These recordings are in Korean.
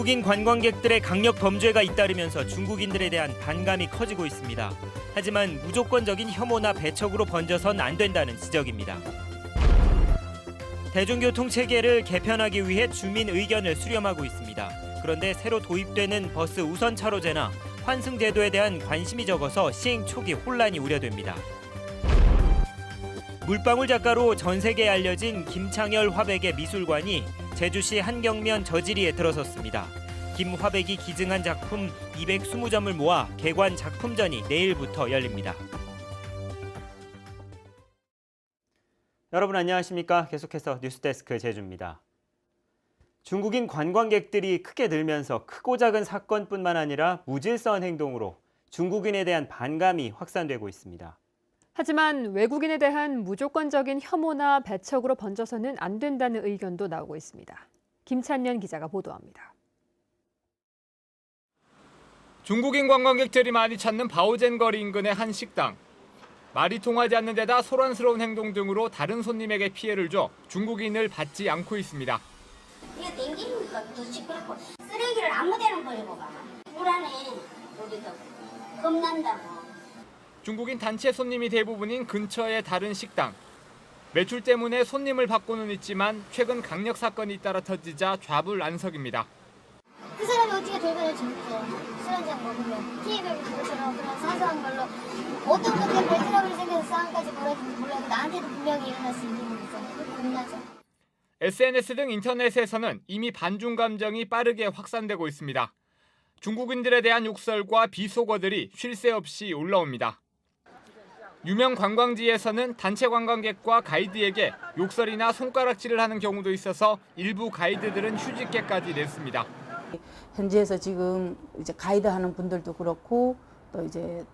중국인 관광객들의 강력 범죄가 잇따르면서 중국인들에 대한 반감이 커지고 있습니다. 하지만 무조건적인 혐오나 배척으로 번져선 안 된다는 지적입니다. 대중교통 체계를 개편하기 위해 주민 의견을 수렴하고 있습니다. 그런데 새로 도입되는 버스 우선 차로제나 환승 제도에 대한 관심이 적어서 시행 초기 혼란이 우려됩니다. 물방울 작가로 전 세계에 알려진 김창열 화백의 미술관이 제주시 한경면 저지리에 들어섰습니다. 김화백이 기증한 작품 220점을 모아 개관 작품전이 내일부터 열립니다. 여러분 안녕하십니까? 계속해서 뉴스데스크 제주입니다. 중국인 관광객들이 크게 늘면서 크고 작은 사건뿐만 아니라 무질서한 행동으로 중국인에 대한 반감이 확산되고 있습니다. 하지만 외국인에 대한 무조건적인 혐오나 배척으로 번져서는 안 된다는 의견도 나오고 있습니다. 김찬년 기자가 보도합니다. 중국인 관광객들이 많이 찾는 바오젠 거리 인근의 한 식당. 말이 통하지 않는 데다 소란스러운 행동 등으로 다른 손님에게 피해를 줘 중국인을 받지 않고 있습니다. 이거 댕기니까 더 시끄럽고 쓰레기를 아무 데나 버리고 가. 불안해. 우리도 겁난다고. 중국인 단체 손님이 대부분인 근처의 다른 식당. 매출 때문에 손님을 받고는 있지만 최근 강력 사건이 잇따라 터지자 좌불안석입니다. 그 사람이 어떻게 돌변을 줍니까? 술 한잔 먹으면 TV를 보고처럼 그런 사소한 걸로 어떤 분들은 별 트러블이 생겨서 싸움까지 벌어진지 몰라도 나한테도 분명히 일어날 수 있는 일이잖아요. 겁나죠. SNS 등 인터넷에서는 이미 반중 감정이 빠르게 확산되고 있습니다. 중국인들에 대한 욕설과 비속어들이 쉴 새 없이 올라옵니다. 유명 관광지에서는 단체 관광객과 가이드에게 욕설이나 손가락질을 하는 경우도 있어서 일부 가이드들은 휴직계까지 냈습니다. 현지에서 지금 이제 가이드 하는 분들도 그렇고 또 이제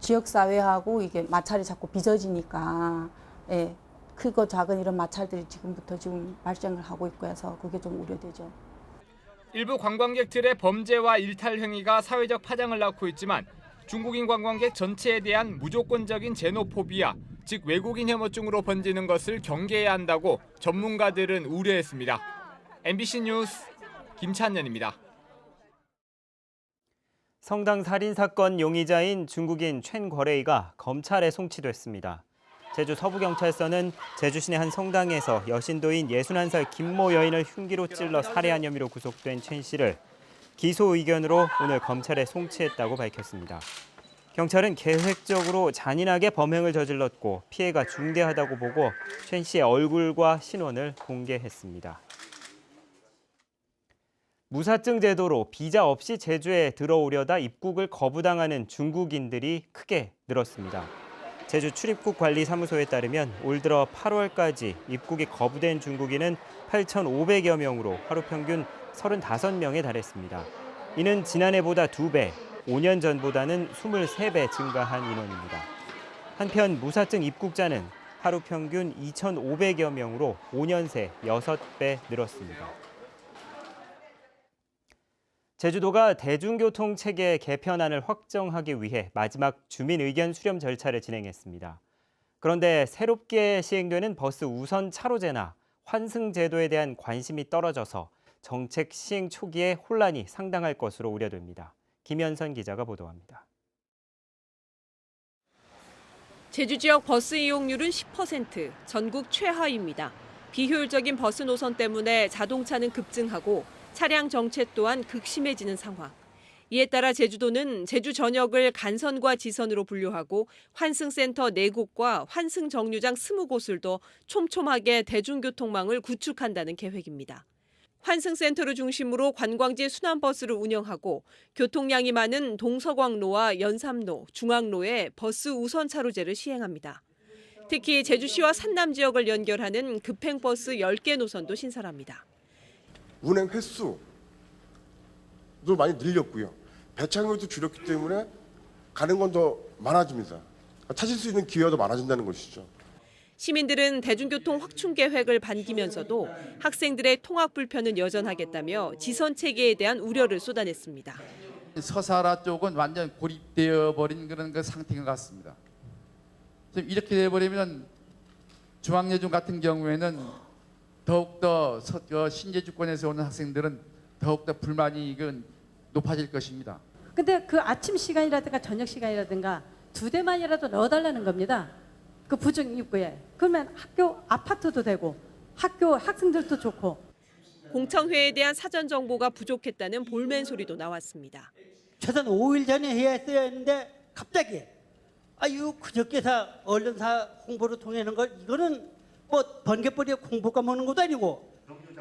지역 사회하고 이게 마찰이 자꾸 빚어지니까 예, 크고 작은 이런 마찰들이 지금부터 지금 발생을 하고 있고 해서 그게 좀 우려되죠. 일부 관광객들의 범죄와 일탈 행위가 사회적 파장을 낳고 있지만 중국인 관광객 전체에 대한 무조건적인 제노포비아, 즉 외국인 혐오증으로 번지는 것을 경계해야 한다고 전문가들은 우려했습니다. MBC 뉴스 김찬년입니다. 성당 살인 사건 용의자인 중국인 첸 거레이가 검찰에 송치됐습니다. 제주 서부경찰서는 제주 시내 한 성당에서 여신도인 61살 김모 여인을 흉기로 찔러 살해한 혐의로 구속된 첸 씨를 기소 의견으로 오늘 검찰에 송치했다고 밝혔습니다. 경찰은 계획적으로 잔인하게 범행을 저질렀고 피해가 중대하다고 보고 첸 씨의 얼굴과 신원을 공개했습니다. 무사증 제도로 비자 없이 제주에 들어오려다 입국을 거부당하는 중국인들이 크게 늘었습니다. 제주 출입국관리사무소에 따르면 올 들어 8월까지 입국이 거부된 중국인은 8,500여 명으로 하루 평균 35명에 달했습니다. 이는 지난해보다 2배, 5년 전보다는 23배 증가한 인원입니다. 한편 무사증 입국자는 하루 평균 2,500여 명으로 5년 새 6배 늘었습니다. 제주도가 대중교통 체계 개편안을 확정하기 위해 마지막 주민 의견 수렴 절차를 진행했습니다. 그런데 새롭게 시행되는 버스 우선 차로제나 환승 제도에 대한 관심이 떨어져서 정책 시행 초기에 혼란이 상당할 것으로 우려됩니다. 김현선 기자가 보도합니다. 제주 지역 버스 이용률은 10%, 전국 최하입니다. 비효율적인 버스 노선 때문에 자동차는 급증하고 차량 정체 또한 극심해지는 상황. 이에 따라 제주도는 제주 전역을 간선과 지선으로 분류하고 환승센터 4곳과 환승 정류장 20곳을 더 촘촘하게 대중교통망을 구축한다는 계획입니다. 환승센터를 중심으로 관광지 순환버스를 운영하고 교통량이 많은 동서광로와 연삼로, 중앙로에 버스 우선 차로제를 시행합니다. 특히 제주시와 산남 지역을 연결하는 급행버스 10개 노선도 신설합니다. 운행 횟수도 많이 늘렸고요. 배차량도 줄였기 때문에 가는 건 더 많아집니다. 타실 수 있는 기회가 더 많아진다는 것이죠. 시민들은 대중교통 확충 계획을 반기면서도 학생들의 통학 불편은 여전하겠다며 지선 체계에 대한 우려를 쏟아냈습니다. 서사라 쪽은 완전 고립되어 버린 그런 그 상태인 것 같습니다. 지금 이렇게 돼버리면 중앙예중 같은 경우에는 더욱더 신제주권에서 오는 학생들은 더욱더 불만이 높아질 것입니다. 근데 그 아침 시간이라든가 저녁 시간이라든가 2대만이라도 넣어달라는 겁니다. 그 부정 입구에. 그러면 학교 아파트도 되고 학교 학생들도 좋고. 공청회에 대한 사전 정보가 부족했다는 볼멘 소리도 나왔습니다. 최소한 5일 전에 해야 했는데 갑자기 그저께서 언론사 홍보를 통해는 걸 이거는 뭐 번개뿌리에 콩볶아 먹는 것도 아니고.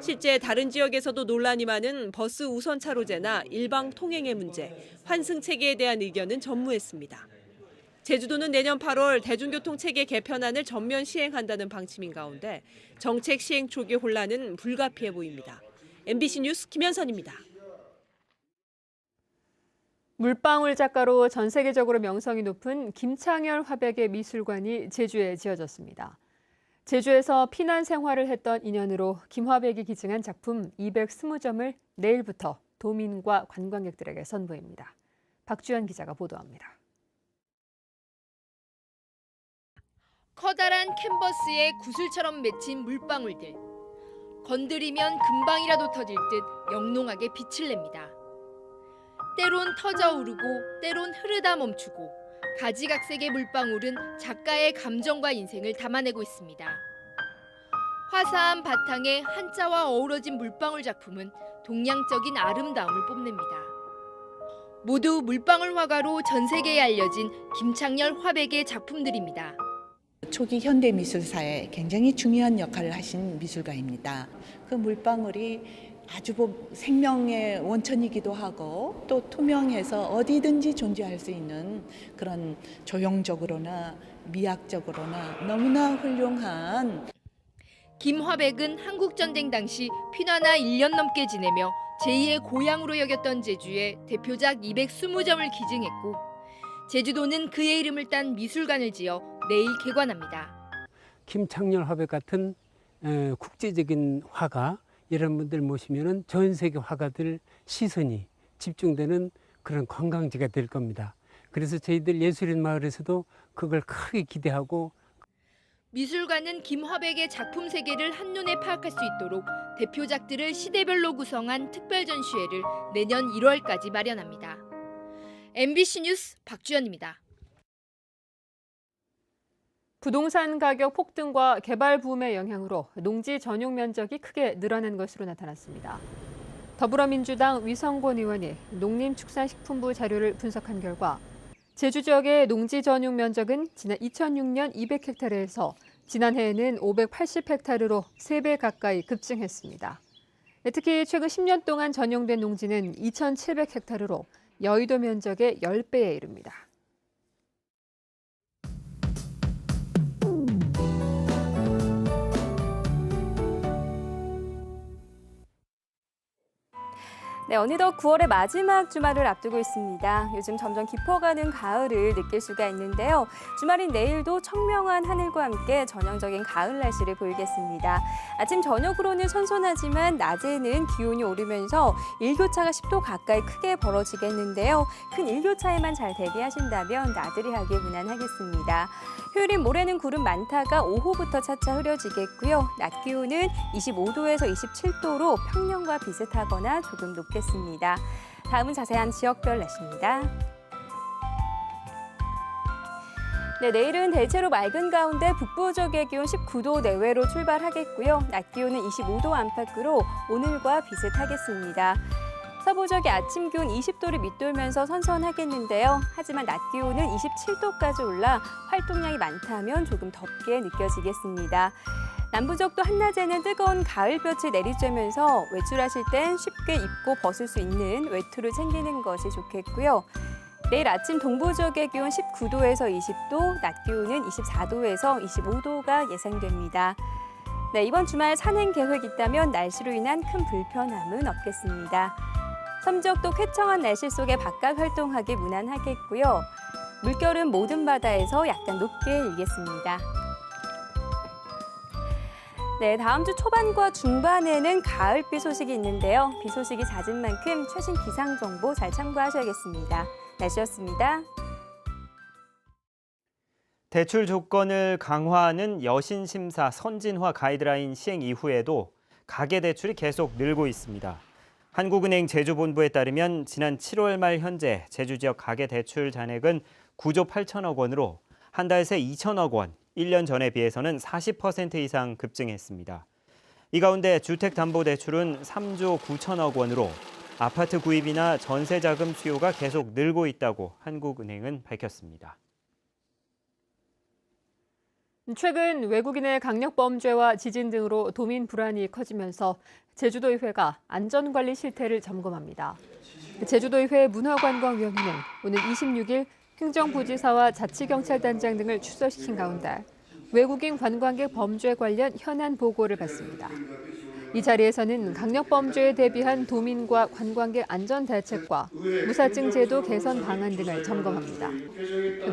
실제 다른 지역에서도 논란이 많은 버스 우선 차로제나 일방 통행의 문제, 환승 체계에 대한 의견은 전무했습니다. 제주도는 내년 8월 대중교통 체계 개편안을 전면 시행한다는 방침인 가운데 정책 시행 초기 혼란은 불가피해 보입니다. MBC 뉴스 김현선입니다. 물방울 작가로 전 세계적으로 명성이 높은 김창열 화백의 미술관이 제주에 지어졌습니다. 제주에서 피난 생활을 했던 인연으로 김화백이 기증한 작품 220점을 내일부터 도민과 관광객들에게 선보입니다. 박주연 기자가 보도합니다. 커다란 캔버스에 구슬처럼 맺힌 물방울들. 건드리면 금방이라도 터질 듯 영롱하게 빛을 냅니다. 때론 터져 오르고 때론 흐르다 멈추고 가지각색의 물방울은 작가의 감정과 인생을 담아내고 있습니다. 화사한 바탕에 한자와 어우러진 물방울 작품은 동양적인 아름다움을 뽐냅니다. 모두 물방울 화가로 전 세계에 알려진 김창열 화백의 작품들입니다. 초기 현대 미술사에 굉장히 중요한 역할을 하신 미술가입니다. 그 물방울이 아주 생명의 원천이기도 하고 또 투명해서 어디든지 존재할 수 있는 그런 조형적으로나 미학적으로나 너무나 훌륭한. 김화백은 한국전쟁 당시 피난아 1년 넘게 지내며 제2의 고향으로 여겼던 제주에 대표작 220점을 기증했고 제주도는 그의 이름을 딴 미술관을 지어 내일 개관합니다. 김창열 화백 같은 국제적인 화가 이런 분들 모시면은 전 세계 화가들 시선이 집중되는 그런 관광지가 될 겁니다. 그래서 저희들 예술인 마을에서도 그걸 크게 기대하고. 미술관은 김화백의 작품 세계를 한눈에 파악할 수 있도록 대표작들을 시대별로 구성한 특별 전시회를 내년 1월까지 마련합니다. MBC 뉴스 박주연입니다. 부동산 가격 폭등과 개발 붐의 영향으로 농지 전용 면적이 크게 늘어난 것으로 나타났습니다. 더불어민주당 위성권 의원이 농림축산식품부 자료를 분석한 결과 제주 지역의 농지 전용 면적은 지난 2006년 200헥타르에서 지난해에는 580헥타르로 3배 가까이 급증했습니다. 특히 최근 10년 동안 전용된 농지는 2,700헥타르로 여의도 면적의 10배에 이릅니다. 네, 어느덧 9월의 마지막 주말을 앞두고 있습니다. 요즘 점점 깊어가는 가을을 느낄 수가 있는데요. 주말인 내일도 청명한 하늘과 함께 전형적인 가을 날씨를 보이겠습니다. 아침 저녁으로는 선선하지만 낮에는 기온이 오르면서 일교차가 10도 가까이 크게 벌어지겠는데요. 큰 일교차에만 잘 대비하신다면 나들이 하기 무난하겠습니다. 휴일인 모레는 구름 많다가 오후부터 차차 흐려지겠고요. 낮 기온은 25도에서 27도로 평년과 비슷하거나 조금 높겠습니다. 다음은 자세한 지역별 날씨입니다. 네, 내일은 대체로 맑은 가운데 북부 지역의 기온 19도 내외로 출발하겠고요. 낮 기온은 25도 안팎으로 오늘과 비슷하겠습니다. 서부 지역의 아침 기온 20도를 밑돌면서 선선하겠는데요. 하지만 낮 기온은 27도까지 올라 활동량이 많다면 조금 덥게 느껴지겠습니다. 남부 지역도 한낮에는 뜨거운 가을볕이 내리쬐면서 외출하실 땐 쉽게 입고 벗을 수 있는 외투를 챙기는 것이 좋겠고요. 내일 아침 동부 지역의 기온 19도에서 20도, 낮 기온은 24도에서 25도가 예상됩니다. 네, 이번 주말 산행 계획 있다면 날씨로 인한 큰 불편함은 없겠습니다. 섬지역도 쾌청한 날씨 속에 바깥 활동하기 무난하겠고요. 물결은 모든 바다에서 약간 높게 일겠습니다. 네, 다음 주 초반과 중반에는 가을비 소식이 있는데요. 비 소식이 잦은 만큼 최신 기상 정보 잘 참고하셔야겠습니다. 날씨였습니다. 대출 조건을 강화하는 여신심사 선진화 가이드라인 시행 이후에도 가계대출이 계속 늘고 있습니다. 한국은행 제주본부에 따르면 지난 7월 말 현재 제주 지역 가계 대출 잔액은 9조 8천억 원으로 한 달 새 2천억 원, 1년 전에 비해서는 40% 이상 급증했습니다. 이 가운데 주택담보대출은 3조 9천억 원으로 아파트 구입이나 전세 자금 수요가 계속 늘고 있다고 한국은행은 밝혔습니다. 최근 외국인의 강력범죄와 지진 등으로 도민 불안이 커지면서 제주도의회가 안전관리 실태를 점검합니다. 제주도의회 문화관광위원회는 오늘 26일 행정부지사와 자치경찰단장 등을 출석시킨 가운데 외국인 관광객 범죄 관련 현안 보고를 받습니다. 이 자리에서는 강력범죄에 대비한 도민과 관광객 안전 대책과 무사증 제도 개선 방안 등을 점검합니다.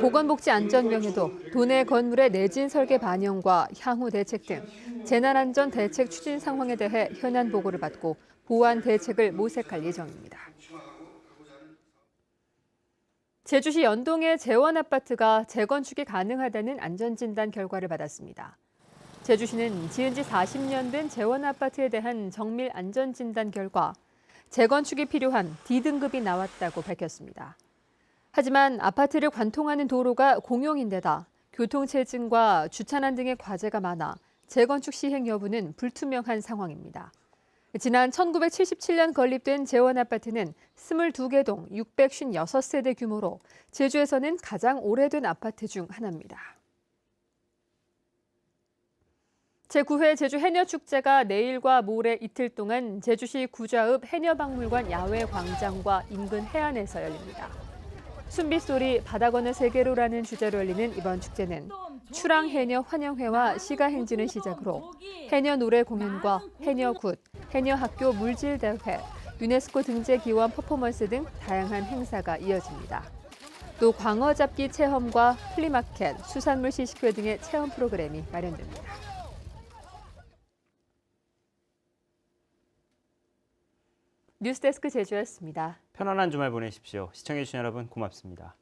보건복지안전명에도 도내 건물의 내진 설계 반영과 향후 대책 등 재난안전 대책 추진 상황에 대해 현안 보고를 받고 보완 대책을 모색할 예정입니다. 제주시 연동의 재원아파트가 재건축이 가능하다는 안전진단 결과를 받았습니다. 제주시는 지은 지 40년 된 재원아파트에 대한 정밀 안전진단 결과 재건축이 필요한 D등급이 나왔다고 밝혔습니다. 하지만 아파트를 관통하는 도로가 공용인데다 교통체증과 주차난 등의 과제가 많아 재건축 시행 여부는 불투명한 상황입니다. 지난 1977년 건립된 재원아파트는 22개 동 656세대 규모로 제주에서는 가장 오래된 아파트 중 하나입니다. 제9회 제주 해녀축제가 내일과 모레 이틀 동안 제주시 구좌읍 해녀박물관 야외광장과 인근 해안에서 열립니다. 순빗소리 바다 건너 세계로라는 주제로 열리는 이번 축제는 추랑해녀 환영회와 시가행진을 시작으로 해녀 노래 공연과 해녀굿, 해녀학교 물질대회, 유네스코 등재기원 퍼포먼스 등 다양한 행사가 이어집니다. 또 광어잡기 체험과 플리마켓, 수산물 시식회 등의 체험 프로그램이 마련됩니다. 뉴스데스크 제주였습니다. 편안한 주말 보내십시오. 시청해주신 여러분 고맙습니다.